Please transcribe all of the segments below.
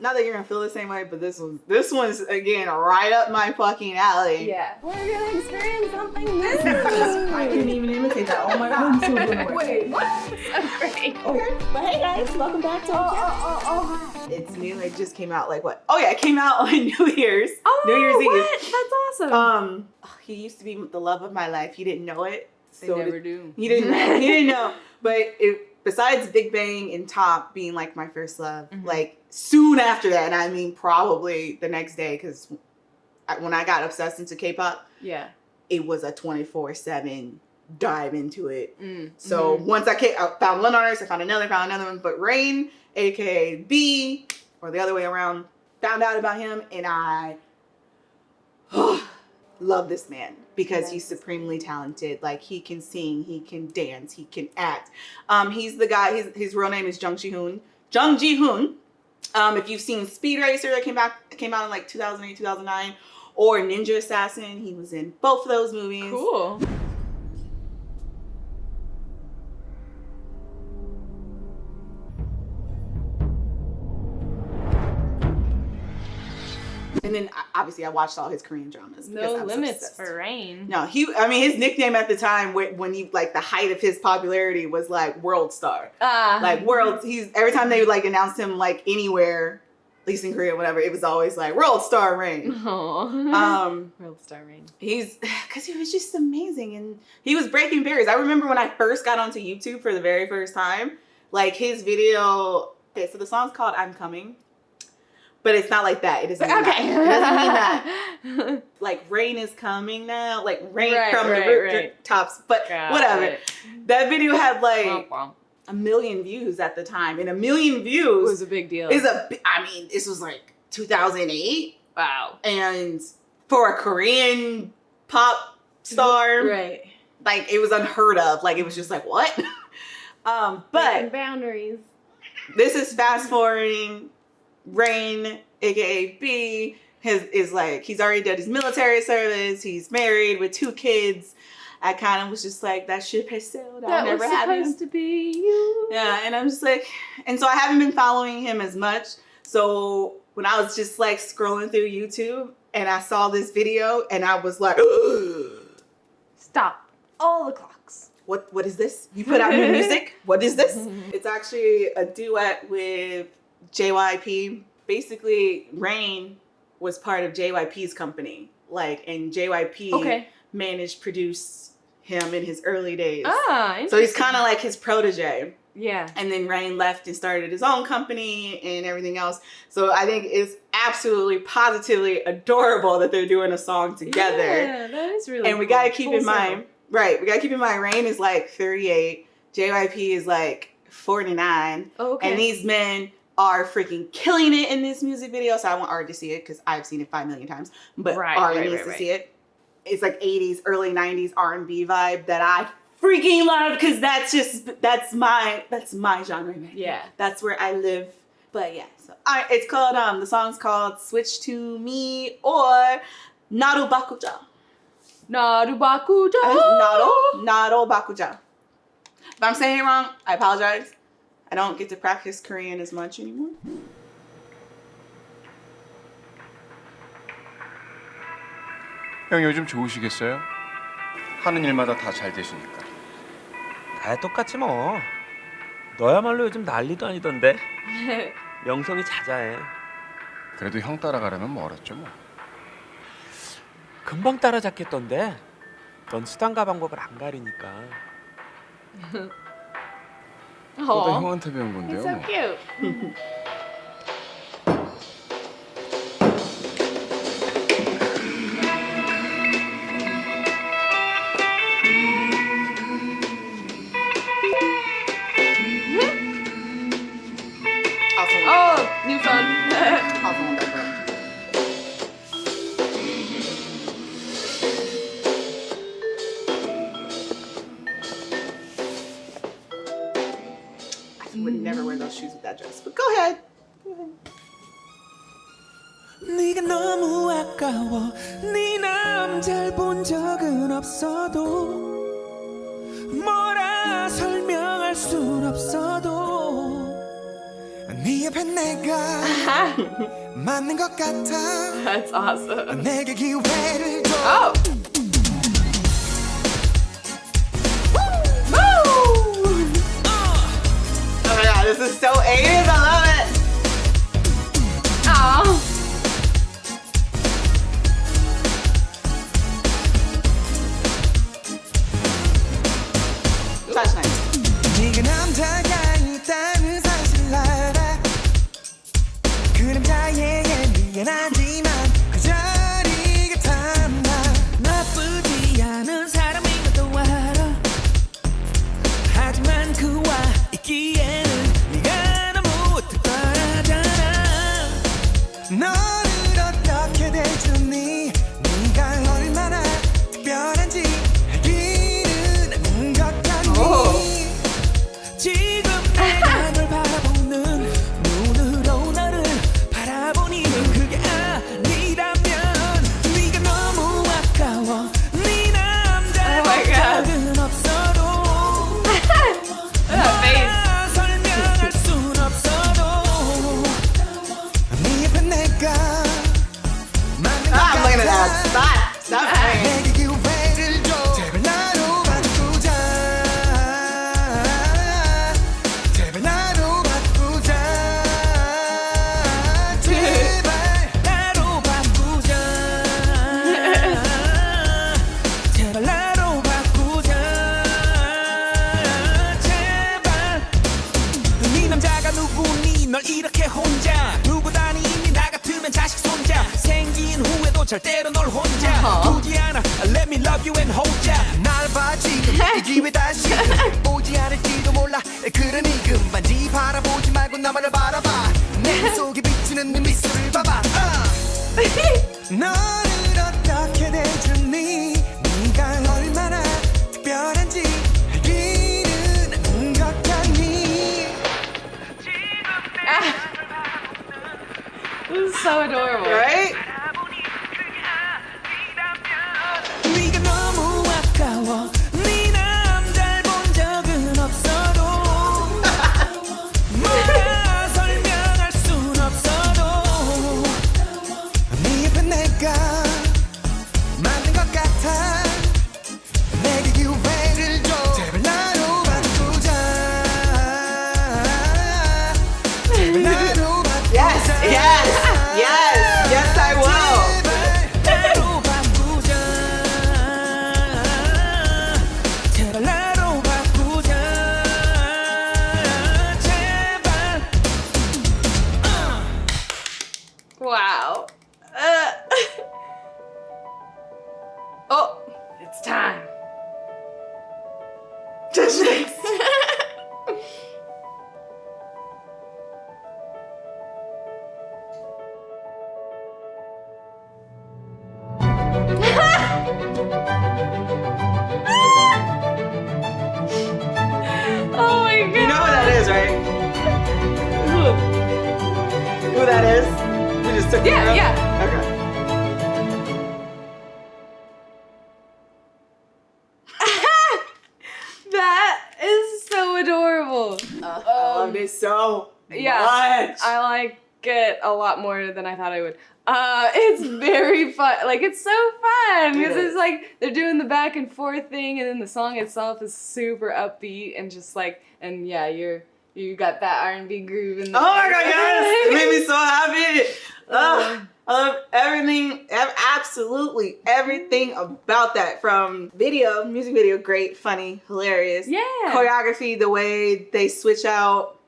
Not that you're gonna feel the same way, but this one's again right up my fucking alley. Yeah. We're gonna experience something new. I couldn't even imitate that. Oh my god, I'm so blown away. Wait, what? So great. Okay, but hey guys, welcome back to Hi. It's new. It just came out like what? Oh yeah, it came out on New Year's. Oh, New Year's Eve. That's awesome. He used to be the love of my life. He didn't know it. They never do. He didn't know. But besides Big Bang and Top being like my first love, like soon after that, and I mean probably the next day, because when I got obsessed into K-pop, yeah, it was a 24/7 dive into it. So once I found one artist, I found another one. But Rain, aka B, or the other way around, found out about him, and I love this man because he's supremely talented. Like, he can sing, he can dance, he can act. He's the guy. His real name is Jung Ji-hoon. If you've seen Speed Racer that came out in like 2008, 2009, or Ninja Assassin, he was in both of those movies. Cool. And then obviously I watched all his Korean dramas. No limits for Rain. No, his nickname at the time when he, like, the height of his popularity was like World Star. Like every time they would like announce him like anywhere, at least in Korea, whatever, it was always like World Star Rain. World Star Rain. Because he was just amazing, and he was breaking barriers. I remember when I first got onto YouTube for the very first time, like his video. Okay, so the song's called "I'm Coming." But it's not like that. It doesn't mean that. It doesn't mean that. Like, rain is coming now. Like, rain from the rooftops. But whatever. That video had like a million views at the time. And a million views was a big deal. I mean, this was like 2008. Wow. And for a Korean pop star, like, it was unheard of. Like, it was just like, what? But breaking boundaries. This is fast forwarding. Rain, aka B, is like, he's already done his military service. He's married with 2 kids. I kind of was just like, that ship has sailed. That was supposed to be you. Yeah, and I'm just like, and so I haven't been following him as much. So when I was just like scrolling through YouTube and I saw this video and I was like, stop all the clocks. What is this? You put out new music? What is this? It's actually a duet with JYP. Basically, Rain was part of JYP's company. Like, and JYP managed to produce him in his early days. So he's kind of like his protege. Yeah. And then Rain left and started his own company and everything else. So I think it's absolutely, positively adorable that they're doing a song together. Yeah, that is really And we got to keep in mind, we got to keep in mind, Rain is like 38. JYP is like 49. Okay. And these men are freaking killing it in this music video. So I want Ari to see it because I've seen it 5 million times. But Ari needs to see it. It's like 80s, early 90s R&B vibe that I freaking love because that's my genre, man. Yeah. That's where I live. But yeah, so it's called the song's called Switch to Me or Naru Bakuja. Naru Bakuja. Naru Bakuja. If I'm saying it wrong, I apologize. I don't get to practice Korean as much anymore. 형 요즘 좋으시겠어요? 하는 일마다 다 잘 되시니까. 다 똑같지 뭐. 너야말로 요즘 난리도 아니던데. 명성이 자자해. 그래도 형 따라가려면 멀었죠 뭐. 금방 따라잡겠던데. 넌 수단과 방법을 안 가리니까. 그러다 형한테 배운 건데요. So 뭐. cute. Oh, new phone. Also on that front. I would never wear those shoes with that dress, but go ahead. 네가 너무 아까워 네 남잘 본 적은 없어도 뭐라 설명할 순 없어도 네 네 옆에 내가 맞는 것 같아. That's awesome. 내게 기회를 줘. Oh. Oh my god, this is so 80s. I love it. Aw. Touch nice. 네가 남자가 있다는 사실을 알아. 그 남자에게 미안하지만 그 자리가 탐나. 나쁘지 않은 사람인 것도 알아. 하지만 그와 있기에는 네가 너무 특별하잖아. 너를 어떻게 대주니 네가 얼마나 특별한지 알기는 않는 것 같니. 지금 내가 널 바라보는 눈으로 너를 바라보니 그게 아니라면 네가 너무 아까워. 네 남자 Oh my God. 적은 없어도 That face. 뭐라 설명할 순 없어도 네 옆에 내가 맞는 것 Ah, I'm looking at that. 같아. Stop. Stop playing. 내게 기회를 줘. 제발 나로 바꾸자. 제발 나로 바꾸자. 제발 나로 바꾸자. 제발 나로 바꾸자. 제발. 네 남자가 누구니 널 이렇게 혼자 두고 다니니 나 같으면 자식 손자 생긴 후에도 절대로 널 혼자 두지 않아. Let me love you and hold ya. 날 봐 지금 이 기회 다시 오지 않을지도 몰라. 그러니 금반지 바라보지 말고 나만을 바라봐. 내 속에 비치는 네 미소를 봐봐. 너를 어떻게 대주니 네가 얼마나 특별한지 알기는 않는 것 같니. This is so adorable. Right? 네가 너무 아까워. 네 남잘 본 적은 없어도 뭐라 설명할 순 없어도 네 옆에 내가 맞는 것 같아. 내게 기회를 줘. 제발 나로 바꾸자. 제발 나로 바꾸자. Yes. Yes. Yes. Yes, I will. 제발 나로 바꾸자. 제발 나로 바꾸자. 제발. Wow. Oh, it's time. Touch nice. Oh my god. You know who that is, right? Who that is? We just took Yeah, it. yeah. Okay. That is so adorable. I love this so Yeah, much. I like it a lot more than I thought I would. It's very fun. Like, it's so fun because It is. it's like they're doing the back and forth thing, and then the song itself is super upbeat and just like, and yeah, you got that R&B groove in there. Oh my god, yes! It made me so happy. Ugh, I love everything, absolutely everything about that. From video, music video, great, funny, hilarious. Yeah. Choreography, the way they switch out,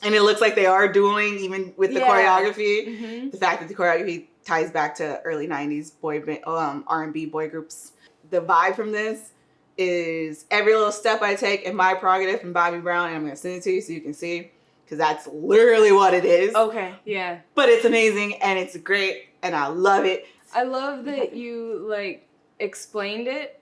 and it looks like they are doing even with the Yeah. choreography. Mhm. The fact that the choreography ties back to early '90s boy R&B boy groups. The vibe from this is every little step I take in my prerogative from Bobby Brown, and I'm gonna send it to you so you can see, because that's literally what it is. Okay, yeah. But it's amazing and it's great and I love it. I love that you like explained it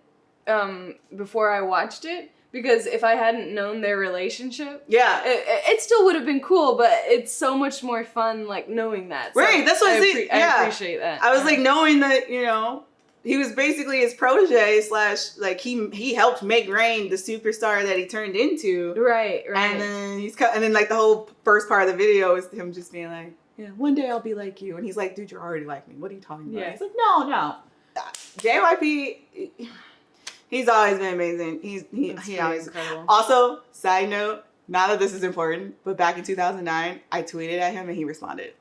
before I watched it, because if I hadn't known their relationship, Yeah. it still would have been cool, but it's so much more fun like knowing that. So Right, that's what I see. I Yeah. appreciate that. I was like, knowing that, you know, he was basically his protege / like he helped make Rain the superstar that he turned into. Right. And then like the whole first part of the video is him just being like, yeah, one day I'll be like you. And he's like, dude, you're already like me. What are you talking about? Yeah. He's like, no. JYP, he's always been amazing. He always incredible. Also, side note, not that this is important, but back in 2009, I tweeted at him and he responded.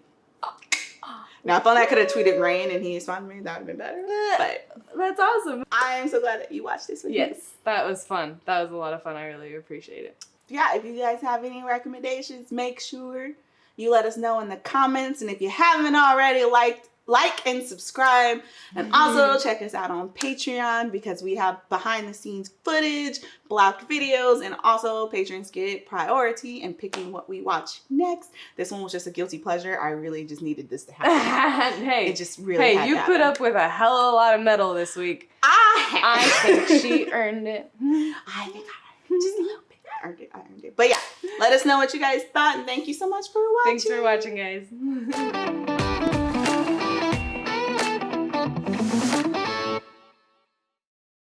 Now, if only I could have tweeted Rain and he responded to me, that would have been better. But That's awesome. I am so glad that you watched this with me. Yes, that was fun. That was a lot of fun. I really appreciate it. Yeah, if you guys have any recommendations, make sure you let us know in the comments. And if you haven't already, like and subscribe. And also check us out on Patreon because we have behind the scenes footage, blocked videos, and also patrons get priority in picking what we watch next. This one was just a guilty pleasure. I really just needed this to happen. Hey, it just really had you to put happen. up with a hell of a lot of metal this week. I think she earned it. I think I earned it just a little bit. I earned it. But yeah, let us know what you guys thought, and thank you so much for watching. Thanks for watching, guys.